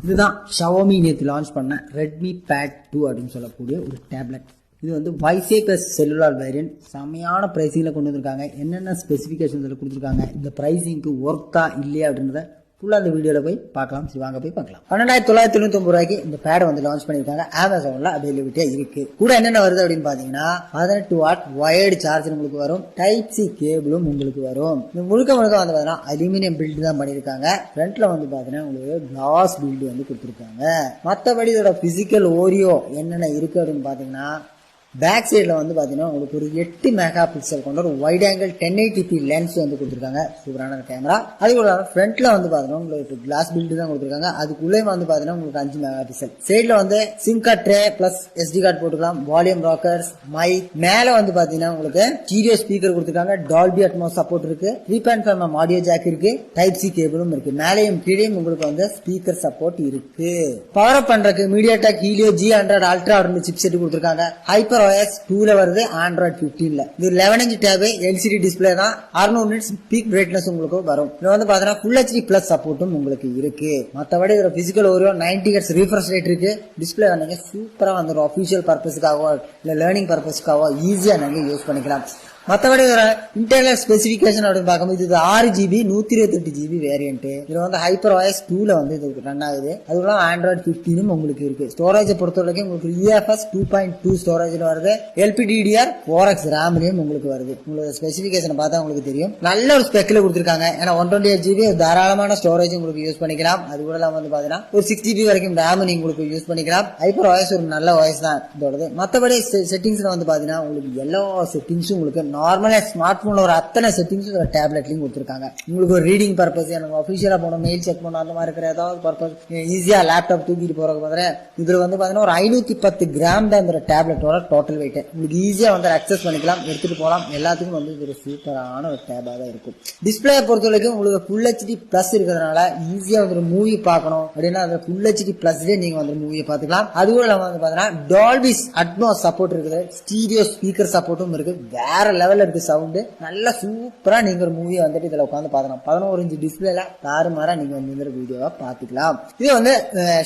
இதுதான் ஷாவோமி நேற்று லான்ச் பண்ண ரெட்மி பேட் 2 அப்படின்னு சொல்லக்கூடிய ஒரு டேப்லெட். இது வந்து வைஃபை பிளஸ் செல்லுலார் வேரியன்ட். செமையான பிரைசிங்கில் கொண்டு வந்திருக்காங்க. என்னென்ன ஸ்பெசிஃபிகேஷன் இதில் கொடுத்துருக்காங்க, இந்த பிரைசிங்க்கு ஒர்த்தா இல்லையா அப்படின்றத ஃபுல்லாக அந்த வீடியோவில் போய் பார்க்கலாம். சரி வாங்க போய் பார்க்கலாம். 12,999 ரூபாய்க்கு இந்த பேடை வந்து லான்ச் பண்ணியிருக்காங்க. அமேசானில் அவைலபிலிட்டியாக இருக்குது. கூட என்னென்ன வருது அப்படின்னு பார்த்தீங்கன்னா 18 வாட் வயர்டு சார்ஜர் உங்களுக்கு வரும். டைப் சி கேபிளும் உங்களுக்கு வரும். இந்த முழுக்க வந்து பார்த்தீங்கன்னா அலுமினியம் பில்டு தான் பண்ணியிருக்காங்க. ஃப்ரண்ட்ல வந்து பார்த்தீங்கன்னா உங்களுக்கு கிளாஸ் பில்டு வந்து கொடுத்துருக்காங்க. மற்றபடி இதோட பிசிக்கல் ஓரியோ என்னென்ன இருக்குது அப்படின்னு பார்த்தீங்கன்னா பேக் சைடில் வந்து பார்த்தீங்கன்னா உங்களுக்கு ஒரு 8 மெகா பிக்சல் கொண்ட ஒரு வைட் ஆங்கிள் 1080p லென்ஸ் வந்து கொடுத்துருக்காங்க. சூப்பரான கேமரா. அது கூட ஃப்ரண்ட்ல வந்து பார்த்தீங்கன்னா உங்களுக்கு கிளாஸ் பில்டு தான் கொடுத்துருக்காங்க. அதுக்குள்ளே வந்து பார்த்தீங்கன்னா உங்களுக்கு 5 மெகா பிக்சல். சைடில் வந்து SIM card tray plus SD card போட்டுக்கலாம். Volume rockers, mic. மேலே வந்து பார்த்தீங்கன்னா உங்களுக்கு ஸ்டீரியோ ஸ்பீக்கர் கொடுத்துருக்காங்க. டால்பி அட்மாஸ் சப்போர்ட் இருக்கு. 3.5 mm ஆடியோ ஜாக் இருக்கு. டைப் சி கேபிளும் இருக்கு. மேலேயும் கீழேயும் உங்களுக்கு வந்து ஸ்பீக்கர் சப்போர்ட் இருக்கு. பவர் அப் பண்றதுக்கு MediaTek Helio G100 Ultra அப்படின்னு சிப் செட் கொடுத்துருக்காங்க. ஹைப்பர் OS 2 வருது. Android 15 இது 11 inch டேப் LCD டிஸ்பிளே தான். 600 nits பீக் பிரைட்னஸ் உங்களுக்கு வரும். இது வந்து பாத்தீங்கன்னா Full HD Plus சப்போர்ட்டும் உங்களுக்கு இருக்கு. மற்றபடி இதோட physical Oreo 90 Hz refresh rate இருக்கு. டிஸ்பிளே வந்து சூப்பரா வந்துடும். ஆஃபிஷியல் பர்பஸ்க்காகவோ இல்ல லேர்னிங் பர்பஸ்க்காகவோ ஈஸியா நீங்க யூஸ் பண்ணிக்கலாம். மற்றபடி இதோட இன்டர்னல் ஸ்பெசிஃபிகேஷன் அப்படின்னு பார்க்கும்போது இது 6GB 128GB வேரியன்ட். இது வந்து ஹைப்பர் OS 2 வந்து இது ரன் ஆகுது. அதுவும் Android 15 உங்களுக்கு இருக்கு. ஸ்டோரேஜ் பொறுத்த வரைக்கும் உங்களுக்கு UFS 2.2 ஸ்டோரேஜ்ல வருது. LPDDR 4X ரேம்லயும் உங்களுக்கு வருது. உங்களுக்கு ஸ்பெசிஃபிகேஷன் பார்த்தா உங்களுக்கு தெரியும். நல்ல ஒரு ஸ்பெக்ல கொடுத்துருக்காங்க. ஏன்னா 128GB தாராளமான ஸ்டோரேஜ் உங்களுக்கு யூஸ் பண்ணிக்கலாம். அது கூட வந்து பாத்தீங்கன்னா ஒரு 6GB வரைக்கும் ரேம் நீங்க உங்களுக்கு யூஸ் பண்ணிக்கலாம். ஹைப்பர் OS ஒரு நல்ல OS தான் இதோடது. மற்றபடி செட்டிங்ஸ்ல வந்து பாத்தீங்கன்னா உங்களுக்கு எல்லா செட்டிங்ஸும் உங்களுக்கு நார்மலா ஸ்மார்ட் போன்ல ஒரு அத்தனை செட்டிங்ஸ் ஒரு டேப்லெட்லயும் கொடுத்துருக்காங்க. உங்களுக்கு ஒரு ரீடிங் பர்பஸ், எனக்கு ஆஃபிஷியலா போகணும், மெயில் செக் பண்ணணும், அந்த மாதிரி இருக்கிற ஏதாவது பர்பஸ் ஈஸியா லேப்டாப் தூக்கிட்டு போறதுக்கு பதிலா இதுல வந்து பாத்தீங்கன்னா ஒரு 510 கிராம் தான் இந்த டேப்லெட்டோட டோட்டல் வெயிட். உங்களுக்கு ஈஸியா வந்து அக்சஸ் பண்ணிக்கலாம், எடுத்துட்டு போகலாம். எல்லாத்துக்கும் வந்து இது ஒரு சூப்பரான ஒரு டேபா தான் இருக்கும். டிஸ்பிளே பொறுத்த வரைக்கும் உங்களுக்கு Full HD Plus இருக்கிறதுனால ஈஸியா வந்து ஒரு மூவி பார்க்கணும் அப்படின்னா அந்த Full HD Plusலயே நீங்க வந்து மூவியை பார்த்துக்கலாம். அது கூட வந்து பாத்தீங்கன்னா டால்பி அட்மாஸ் சப்போர்ட் இருக்குது. ஸ்டீரியோ ஸ்பீக்கர் சப்போர்ட்டும் இருக்கு. வேற லெவல்ல இருக்கு சவுண்ட். நல்ல சூப்பரா நீங்க ஒரு மூவியை வந்துட்டு இதுல உட்காந்து பாக்கலாம். 11 inch டிஸ்பிளேல தாறுமாறா நீங்க வந்து இந்த வீடியோவை பாத்துக்கலாம். இது வந்து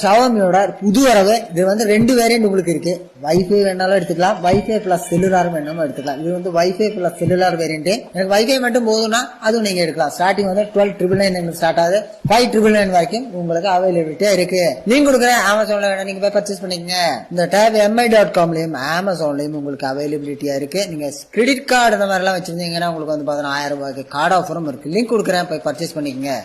ஷாவோமியோட புது வரவு. இது வந்து 2 வேரியன்ட் உங்களுக்கு இருக்கு. வைஃபை வேணாலும் எடுத்துக்கலாம், வைஃபை பிளஸ் செல்லுலார் வேணாலும் எடுத்துக்கலாம். இது வந்து வைஃபை பிளஸ் செல்லுலார் வேரியன்ட். எனக்கு வைஃபை மட்டும் போதும்னா அதுவும் நீங்க எடுக்கலாம். ஸ்டார்டிங் வந்து 12,999 ஸ்டார்ட் ஆகுது. 5,999 வரைக்கும் உங்களுக்கு அவைலபிலிட்டியா இருக்கு. லிங்க் கொடுக்குறேன். அமேசான்ல வேணா நீங்க போய் பர்ச்சேஸ் பண்ணிக்கங்க. இந்த டேப் mi.comலயும் அமேசான்லயும் உங்களுக்கு அவைலபிலிட்டியா இருக்கு. நீங்க கிரெடிட் கார்டு இந்த மாதிரி எல்லாம் வச்சிருந்தீங்கன்னா உங்களுக்கு வந்து 10,000 ரூபாய்க்கு கார்டு ஆஃபரும் இருக்கு. லிங்க் கொடுக்குறேன், போய் பர்ச்சேஸ் பண்ணிக்கங்க.